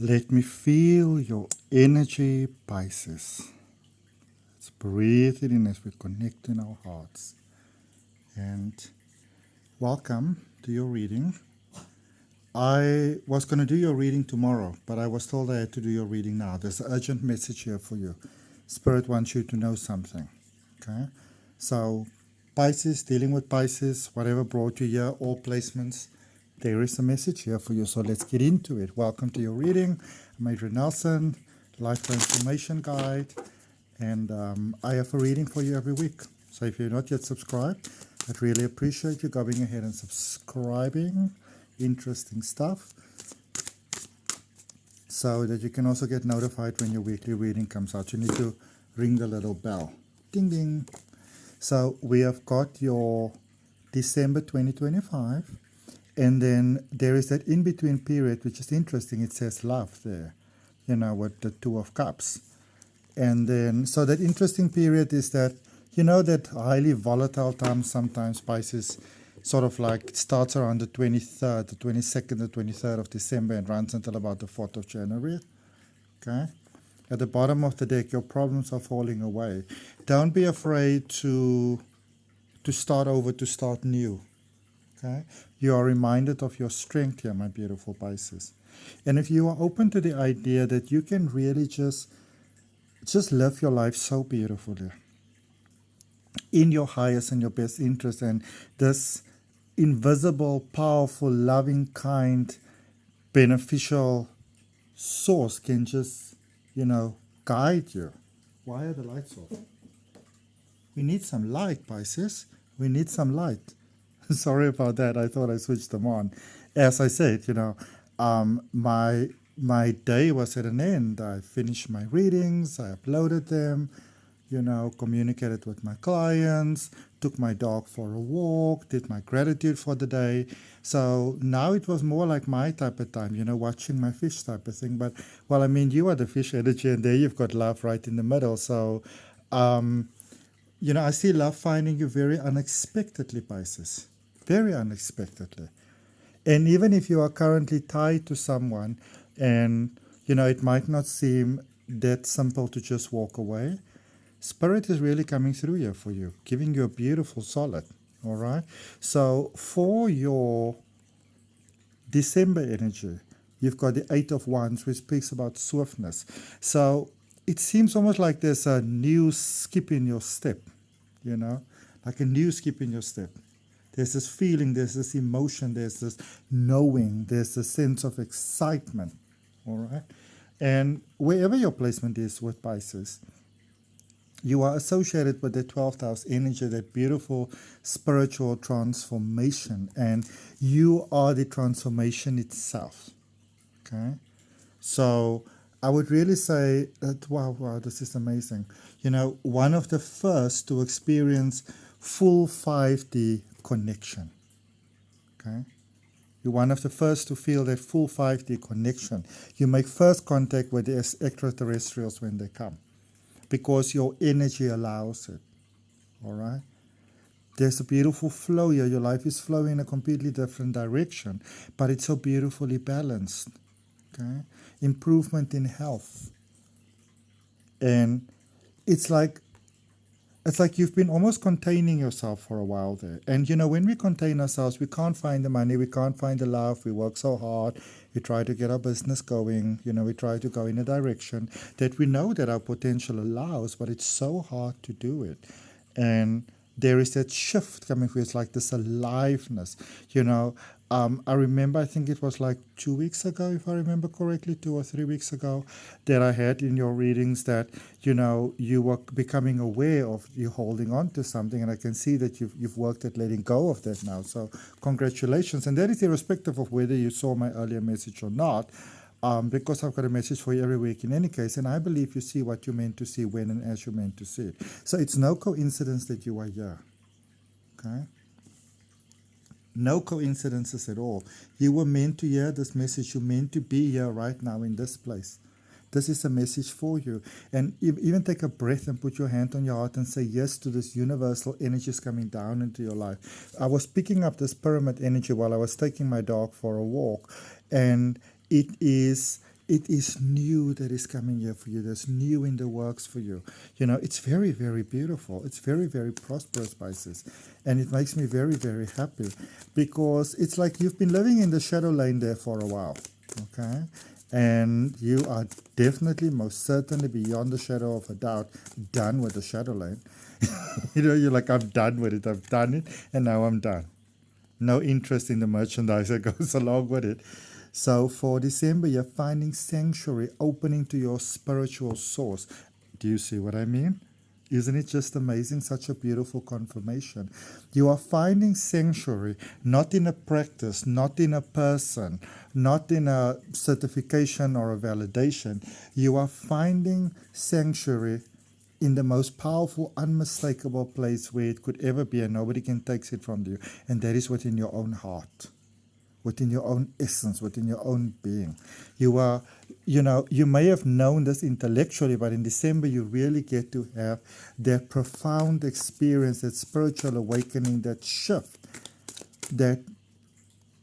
Let me feel your energy, Pisces. Let's breathe it in as we connect in our hearts. And welcome to your reading. I was going to do your reading tomorrow, but I was told I had to do your reading now. There's an urgent message here for you. Spirit wants you to know something. Okay? So, Pisces, dealing with Pisces, whatever brought you here, all placements, there is a message here for you. So let's get into it. Welcome to your reading. I'm Adrian Nelson, Life Transformation Guide, and I have a reading for you every week. So if you're not yet subscribed, I'd really appreciate you going ahead and subscribing. Interesting stuff, so that you can also get notified when your weekly reading comes out. You need to ring the little bell. Ding ding. So we have got your December 2025, and then there is that in-between period, which is interesting. It says love there, with the Two of Cups. And then, so that interesting period is that, that highly volatile time sometimes, Pisces, sort of like starts around the 23rd, the 22nd, the 23rd of December and runs until about the 4th of January. Okay? At the bottom of the deck, your problems are falling away. Don't be afraid to start over, to start new. Okay? You are reminded of your strength here, my beautiful Pisces. And if you are open to the idea that you can really just live your life so beautifully, in your highest and your best interest, and this invisible, powerful, loving, kind, beneficial source can just, guide you. Why are the lights off? We need some light, Pisces. We need some light. Sorry about that. I thought I switched them on. As I said, my day was at an end. I finished my readings. I uploaded them. Communicated with my clients, took my dog for a walk, did my gratitude for the day. So now it was more like my type of time, watching my fish type of thing. But, you are the fish energy, and there you've got love right in the middle. So, I see love finding you very unexpectedly, Pisces. Very unexpectedly. And even if you are currently tied to someone and, it might not seem that simple to just walk away, Spirit is really coming through here for you, giving you a beautiful solid, all right? So for your December energy, you've got the Eight of Wands, which speaks about swiftness. So it seems almost like there's a new skip in your step, like a new skip in your step. There's this feeling, there's this emotion, there's this knowing, there's a sense of excitement, all right? And wherever your placement is with Pisces, you are associated with the 12th house energy, that beautiful spiritual transformation, and you are the transformation itself. Okay? So I would really say that, wow, this is amazing. One of the first to experience full 5D connection. Okay? You're one of the first to feel that full 5D connection. You make first contact with the extraterrestrials when they come, because your energy allows it, all right? There's a beautiful flow here. Your life is flowing in a completely different direction, but it's so beautifully balanced, okay? Improvement in health. And it's like you've been almost containing yourself for a while there. And, when we contain ourselves, we can't find the money, we can't find the love, we work so hard, we try to get our business going, we try to go in a direction that we know that our potential allows, but it's so hard to do it. And there is that shift coming through. It's like this aliveness, I remember, I think it was like 2 weeks ago, if I remember correctly, 2 or 3 weeks ago, that I had in your readings that, you were becoming aware of you holding on to something, and I can see that you've worked at letting go of that now. So congratulations. And that is irrespective of whether you saw my earlier message or not, because I've got a message for you every week in any case, and I believe you see what you're meant to see when and as you're meant to see it. So it's no coincidence that you are here, okay? No coincidences at all. You were meant to hear this message. You're meant to be here right now in this place. This is a message for you. And even take a breath and put your hand on your heart and say yes to this universal energies coming down into your life. I was picking up this pyramid energy while I was taking my dog for a walk. And it is it is new that is coming here for you. There's new in the works for you. You know, it's very, very beautiful. It's very, very prosperous, Pisces. And it makes me very, very happy because it's like you've been living in the shadow lane there for a while. Okay? And you are definitely, most certainly, beyond the shadow of a doubt, done with the shadow lane. You know, you're like, I'm done with it. I've done it, and now I'm done. No interest in the merchandise that goes along with it. So for December, you're finding sanctuary, opening to your spiritual source. Do you see what I mean? Isn't it just amazing? Such a beautiful confirmation. You are finding sanctuary, not in a practice, not in a person, not in a certification or a validation. You are finding sanctuary in the most powerful, unmistakable place where it could ever be, and nobody can take it from you. And that is within your own heart, within your own essence, within your own being. You are, you know, you may have known this intellectually, but in December you really get to have that profound experience, that spiritual awakening, that shift, that,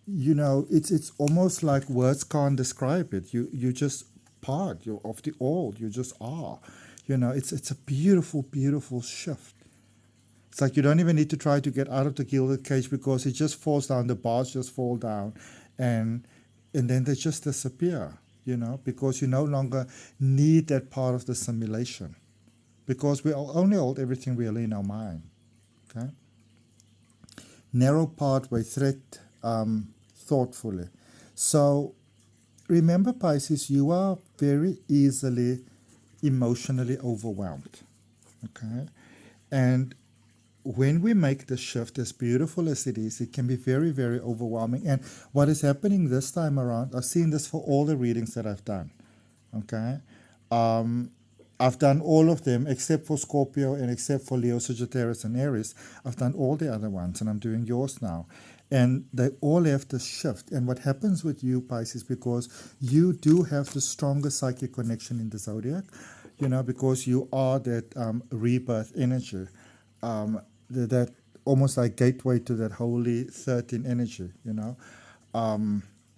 you know, it's almost like words can't describe it. You just part, you're of the old, you just are. You know, it's a beautiful, beautiful shift. It's like you don't even need to try to get out of the gilded cage because it just falls down, the bars just fall down, and then they just disappear, you know, because you no longer need that part of the simulation. Because we only hold everything really in our mind. Okay? Narrow pathway, thread thoughtfully. So remember, Pisces, you are very easily emotionally overwhelmed. Okay? And when we make the shift, as beautiful as it is, it can be very, very overwhelming. And what is happening this time around, I've seen this for all the readings that I've done. Okay? I've done all of them except for Scorpio and except for Leo, Sagittarius, and Aries. I've done all the other ones, and I'm doing yours now. And they all have to shift. And what happens with you, Pisces, because you do have the strongest psychic connection in the zodiac, you know, because you are that rebirth energy, that almost like gateway to that holy 13 energy, you know.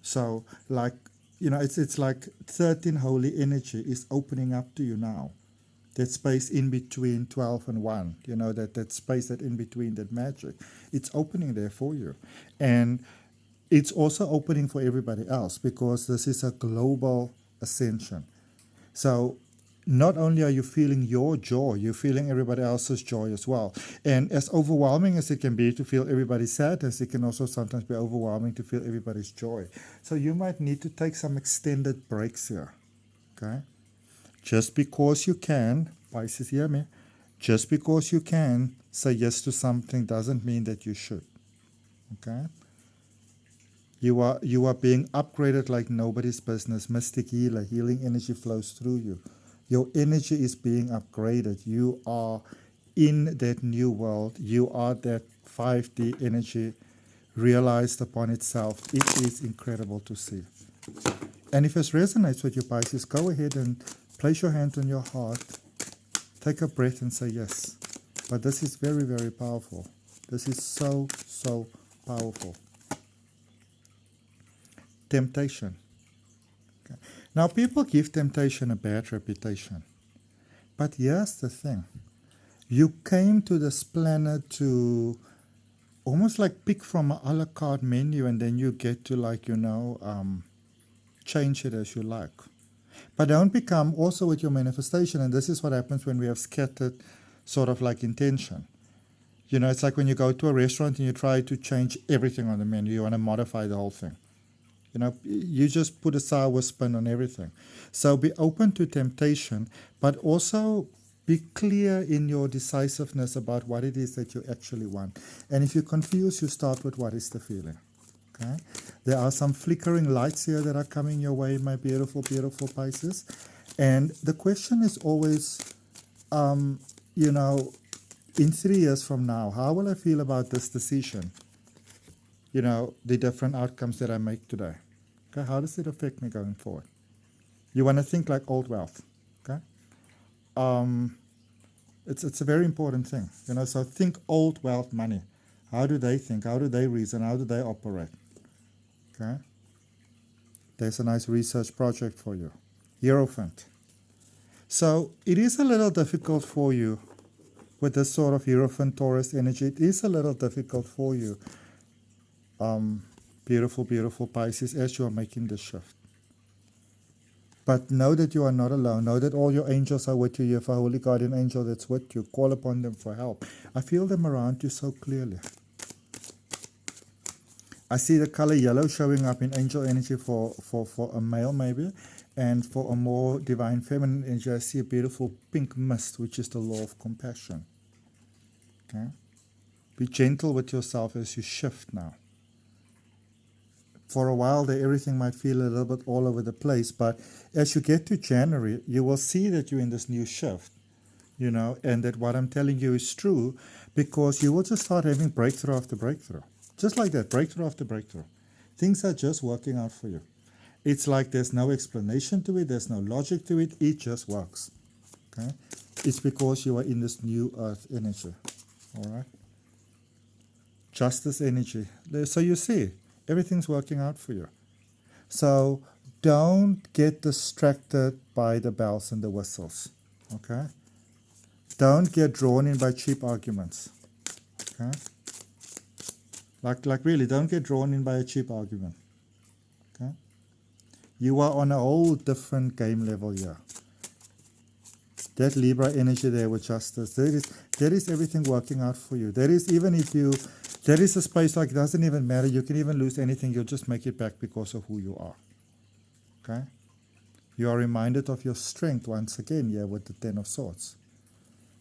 So like, you know, it's like 13 holy energy is opening up to you now. That space in between 12 and 1, you know, that space that in between, that magic, it's opening there for you. And it's also opening for everybody else because this is a global ascension. So not only are you feeling your joy, you're feeling everybody else's joy as well. And as overwhelming as it can be to feel everybody's sadness, it can also sometimes be overwhelming to feel everybody's joy. So you might need to take some extended breaks here, okay? Just because you can, Pisces, hear me? Just because you can say yes to something doesn't mean that you should. Okay? You are being upgraded like nobody's business. Mystic healer, healing energy flows through you. Your energy is being upgraded. You are in that new world. You are that 5D energy realized upon itself. It is incredible to see. And if this resonates with you, Pisces, go ahead and place your hand on your heart, take a breath and say yes. But this is very, very powerful. This is so, so powerful. Temptation. Okay. Now, people give temptation a bad reputation. But here's the thing. You came to this planet to almost like pick from an a la carte menu, and then you get to, like, you know, change it as you like. But don't become also with your manifestation, and this is what happens when we have scattered sort of like intention. You know, it's like when you go to a restaurant and you try to change everything on the menu. You want to modify the whole thing. You know, you just put a sour spin on everything. So be open to temptation, but also be clear in your decisiveness about what it is that you actually want. And if you're confused, you start with what is the feeling. Okay? There are some flickering lights here that are coming your way, my beautiful, beautiful Pisces. And the question is always, you know, in 3 years from now, how will I feel about this decision? You know, the different outcomes that I make today. Okay, how does it affect me going forward? You want to think like old wealth. Okay? It's a very important thing. You know, so think old wealth money. How do they think? How do they reason? How do they operate? Okay? There's a nice research project for you. Hierophant. So it is a little difficult for you with this sort of Hierophant Taurus energy. It is a little difficult for you, beautiful, beautiful Pisces, as you are making the shift. But know that you are not alone. Know that all your angels are with you. You have a holy guardian angel that's with you. Call upon them for help. I feel them around you so clearly. I see the color yellow showing up in angel energy for a male maybe. And for a more divine feminine energy, I see a beautiful pink mist, which is the law of compassion. Okay? Be gentle with yourself as you shift now. For a while there, everything might feel a little bit all over the place, but as you get to January, you will see that you're in this new shift, you know, and that what I'm telling you is true, because you will just start having breakthrough after breakthrough. Just like that, breakthrough after breakthrough. Things are just working out for you. It's like there's no explanation to it, there's no logic to it, it just works. Okay? It's because you are in this new earth energy. Alright? Justice energy. So you see, everything's working out for you. So don't get distracted by the bells and the whistles. Okay? Don't get drawn in by cheap arguments. Okay? Like really, don't get drawn in by a cheap argument. Okay? You are on a whole different game level here. That Libra energy there with justice, there is everything working out for you. There is, even if you, there is a space like it doesn't even matter. You can even lose anything. You'll just make it back because of who you are. Okay? You are reminded of your strength once again here with the Ten of Swords.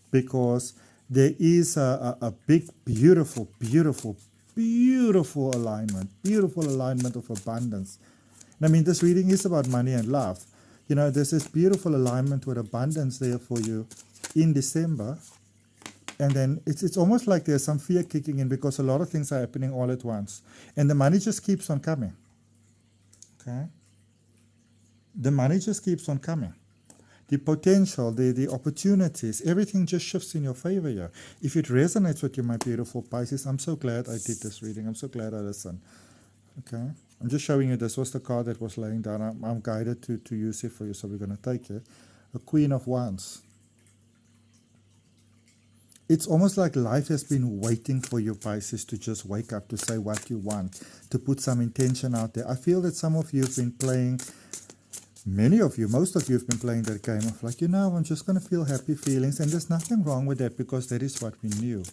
Because there is a big, beautiful, beautiful, beautiful alignment of abundance. And I mean, this reading is about money and love. You know, there's this beautiful alignment with abundance there for you in December. And then it's almost like there's some fear kicking in because a lot of things are happening all at once. And the money just keeps on coming. Okay? The money just keeps on coming. The potential, the opportunities, everything just shifts in your favor here. If it resonates with you, my beautiful Pisces, I'm so glad I did this reading. I'm so glad I listened. Okay? I'm just showing you this was the card that was laying down. I'm guided to use it for you, so we're going to take it. A Queen of Wands. It's almost like life has been waiting for you, Pisces, to just wake up, to say what you want, to put some intention out there. I feel that some of you have been playing, many of you, most of you have been playing that game of like, you know, I'm just going to feel happy feelings. And there's nothing wrong with that because that is what we knew.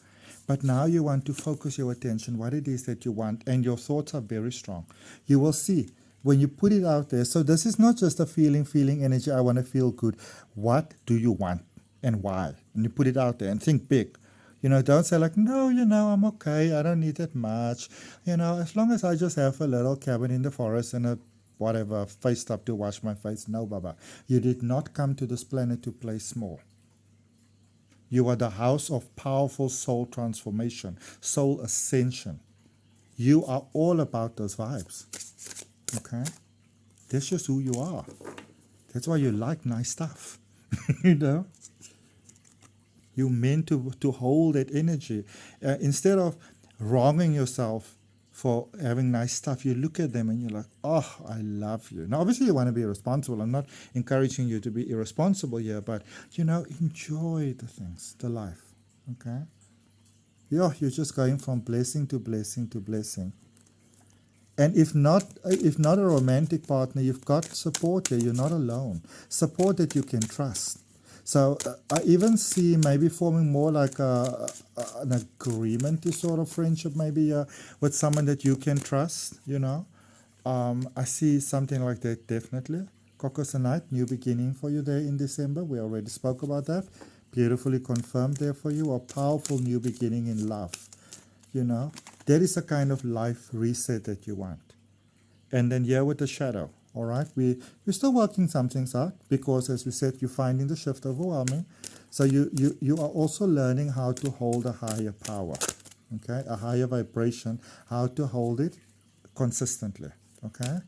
But now you want to focus your attention, what it is that you want, and your thoughts are very strong. You will see when you put it out there. So this is not just a feeling energy, I want to feel good. What do you want and why? And you put it out there and think big. You know, don't say like, no, you know, I'm okay. I don't need that much. You know, as long as I just have a little cabin in the forest and a whatever, face tub to wash my face. No, Baba. You did not come to this planet to play small. You are the house of powerful soul transformation, soul ascension. You are all about those vibes. Okay? That's just who you are. That's why you like nice stuff. You know? You're meant to hold that energy. Instead of wronging yourself for having nice stuff, you look at them and you're like, oh, I love you. Now, obviously, you want to be responsible. I'm not encouraging you to be irresponsible here, but, you know, enjoy the things, the life, okay? Yeah, you're just going from blessing to blessing to blessing. And if not a romantic partner, you've got support here. You're not alone. Support that you can trust. So I even see maybe forming more like an agreement to sort of friendship, maybe with someone that you can trust, you know. I see something like that, definitely. Cocosonite, new beginning for you there in December. We already spoke about that. Beautifully confirmed there for you. A powerful new beginning in love, you know. There is a kind of life reset that you want. And then here with the shadow. All right, we're still working some things out because, as we said, you're finding the shift overwhelming. So you are also learning how to hold a higher power, okay, a higher vibration, how to hold it consistently, okay.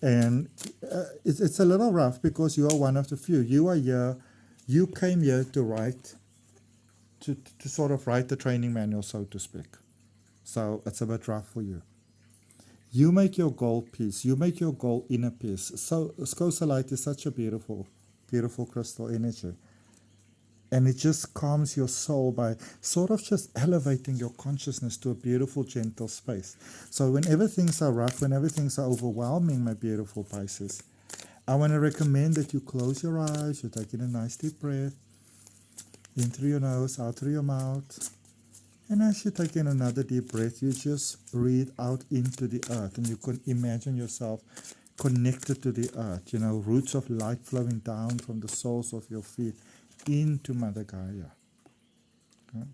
And it's a little rough because you are one of the few. You are here, you came here to write, to sort of write the training manual, so to speak. So it's a bit rough for you. You make your goal peace. You make your goal inner peace. So Scosalite is such a beautiful, beautiful crystal energy. And it just calms your soul by sort of just elevating your consciousness to a beautiful, gentle space. So whenever things are rough, whenever things are overwhelming, my beautiful Pisces, I want to recommend that you close your eyes, you take in a nice deep breath, in through your nose, out through your mouth. And as you take in another deep breath, you just breathe out into the earth. And you can imagine yourself connected to the earth, you know, roots of light flowing down from the soles of your feet into Mother Gaia. Okay?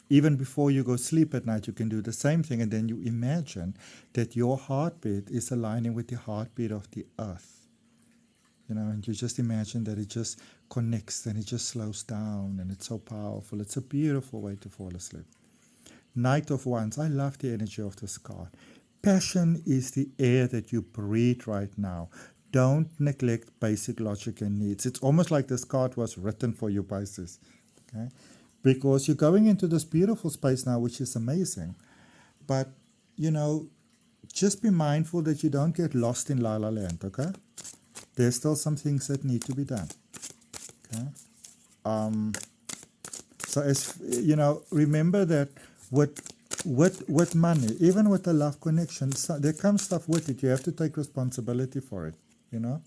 Even before you go sleep at night, you can do the same thing, and then you imagine that your heartbeat is aligning with the heartbeat of the earth. You know, and you just imagine that it just connects and it just slows down, and it's so powerful. It's a beautiful way to fall asleep. Knight of Wands, I love the energy of this card. Passion is the air that you breathe right now. Don't neglect basic logic and needs. It's almost like this card was written for you, Pisces. Okay? Because you're going into this beautiful space now, which is amazing. But, you know, just be mindful that you don't get lost in La La Land, okay? There's still some things that need to be done. Okay? So as you know, remember that with money, even with a love connection, so there comes stuff with it. You have to take responsibility for it, you know?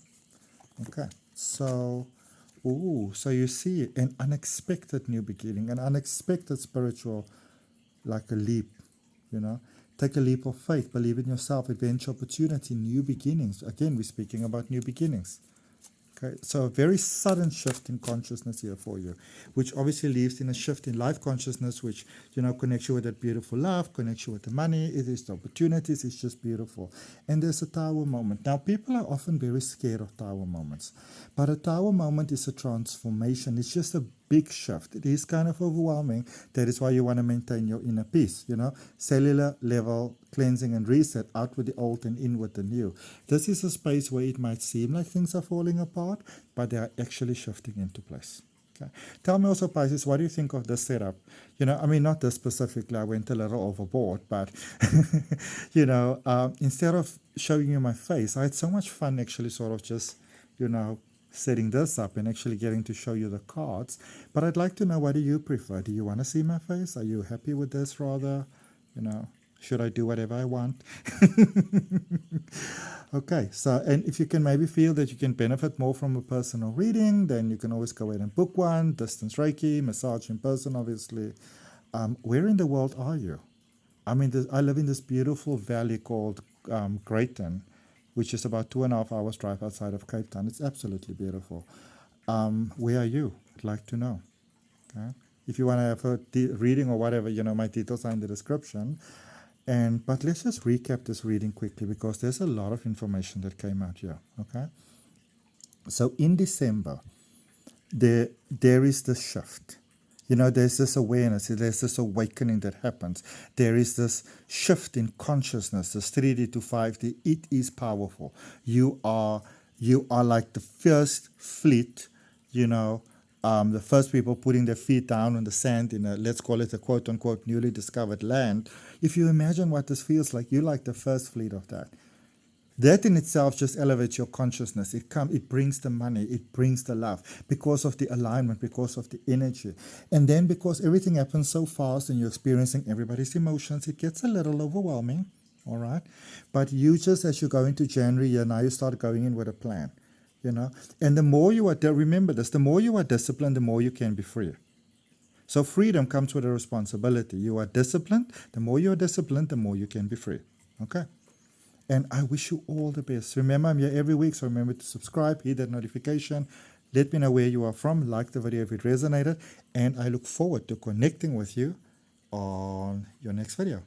Okay. So, so you see an unexpected new beginning, an unexpected spiritual, like a leap, you know? Take a leap of faith, believe in yourself, adventure, opportunity, new beginnings. Again, we're speaking about new beginnings. Okay, so a very sudden shift in consciousness here for you, which obviously leaves in a shift in life consciousness, which, you know, connects you with that beautiful love, connects you with the money, it is the opportunities, it's just beautiful. And there's a tower moment. Now, people are often very scared of tower moments, but a tower moment is a transformation. It's just a big shift. It is kind of overwhelming. That is why you want to maintain your inner peace, you know, cellular level cleansing and reset, out with the old and in with the new. This is a space where it might seem like things are falling apart, but they are actually shifting into place. Okay. Tell me also, Pisces, what do you think of this setup? You know, I mean, not this specifically, I went a little overboard, but, you know, instead of showing you my face, I had so much fun actually sort of just, you know, setting this up and actually getting to show you the cards. But I'd like to know, what do you prefer? Do you want to see my face? Are you happy with this rather? You know, should I do whatever I want? Okay, so, and if you can maybe feel that you can benefit more from a personal reading, then you can always go ahead and book one. Distance Reiki, massage in person, obviously. Where in the world are you? I mean, I live in this beautiful valley called Greyton, which is about 2.5 hours drive outside of Cape Town. It's absolutely beautiful. Where are you? I'd like to know. Okay? If you want to have a reading or whatever, you know, my details are in the description. But let's just recap this reading quickly, because there's a lot of information that came out here. Okay. So in December, there is this shift. You know, there's this awareness, there's this awakening that happens. There is this shift in consciousness, this 3D to 5D. It is powerful. You are like the first fleet, you know, the first people putting their feet down on the sand in a, let's call it a quote-unquote newly discovered land. If you imagine what this feels like, you're like the first fleet of that. That in itself just elevates your consciousness. It brings the money, it brings the love, because of the alignment, because of the energy. And then because everything happens so fast and you're experiencing everybody's emotions, it gets a little overwhelming, all right? But you just, as you go into January, now you start going in with a plan, you know? And the more you are, remember this, the more you are disciplined, the more you can be free. So freedom comes with a responsibility. You are disciplined. The more you are disciplined, the more you can be free, okay? And I wish you all the best. Remember, I'm here every week, so remember to subscribe, hit that notification. Let me know where you are from. Like the video if it resonated. And I look forward to connecting with you on your next video.